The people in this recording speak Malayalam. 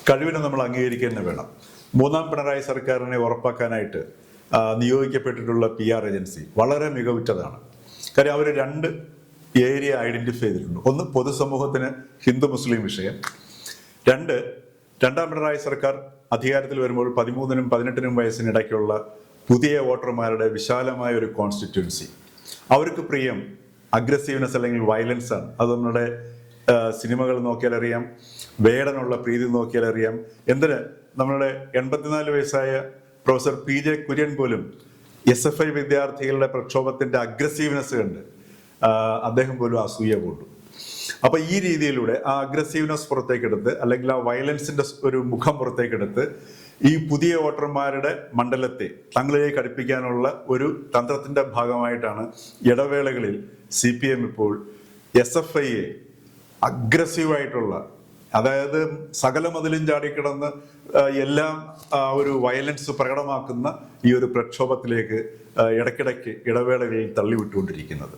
കഴിവിനെ നമ്മൾ അംഗീകരിക്കുക തന്നെ വേണം. മൂന്നാം പിണറായി സർക്കാരിനെ ഉറപ്പാക്കാനായിട്ട് നിയോഗിക്കപ്പെട്ടിട്ടുള്ള PR ഏജൻസി വളരെ മികവുറ്റതാണ്. കാര്യം അവർ രണ്ട് ഏരിയ ഐഡന്റിഫൈ ചെയ്തിട്ടുണ്ട്. ഒന്ന്, പൊതുസമൂഹത്തിന് ഹിന്ദു മുസ്ലിം വിഷയം. രണ്ടാം പിണറായി സർക്കാർ അധികാരത്തിൽ വരുമ്പോൾ 13-നും 18-നും വയസ്സിനിടയ്ക്കുള്ള പുതിയ വോട്ടർമാരുടെ വിശാലമായ ഒരു കോൺസ്റ്റിറ്റ്യുവൻസി. അവർക്ക് പ്രിയം അഗ്രസീവ്നെസ് അല്ലെങ്കിൽ വയലൻസ് ആണ്. അത് നമ്മുടെ സിനിമകൾ നോക്കിയാൽ അറിയാം, വേടനുള്ള പ്രീതി നോക്കിയാൽ അറിയാം. എന്തിന് നമ്മളുടെ 84 വയസ്സായ പ്രൊഫസർ PJ കുര്യൻ പോലും SFI വിദ്യാർത്ഥികളുടെ പ്രക്ഷോഭത്തിന്റെ അഗ്രസീവ്നെസ് കണ്ട് അദ്ദേഹം പോലും അസൂയ കൊണ്ടു. അപ്പൊ ഈ രീതിയിലൂടെ ആ അഗ്രസീവ്നെസ് പുറത്തേക്കെടുത്ത് അല്ലെങ്കിൽ ആ വയലൻസിന്റെ ഒരു മുഖം പുറത്തേക്കെടുത്ത് ഈ പുതിയ വോട്ടർമാരുടെ മണ്ഡലത്തെ തങ്ങളിലേക്ക് അടുപ്പിക്കാനുള്ള ഒരു തന്ത്രത്തിന്റെ ഭാഗമായിട്ടാണ് ഇടവേളകളിൽ CPM ഇപ്പോൾ SFIയെ അഗ്രസീവായിട്ടുള്ള, അതായത് സകല മതിലും ചാടിക്കിടന്ന് എല്ലാം ഒരു വയലൻസ് പ്രകടമാക്കുന്ന ഈ ഒരു പ്രക്ഷോഭത്തിലേക്ക് ഇടയ്ക്കിടയ്ക്ക് ഇടവേളകളിൽ തള്ളിവിട്ടുകൊണ്ടിരിക്കുന്നത്.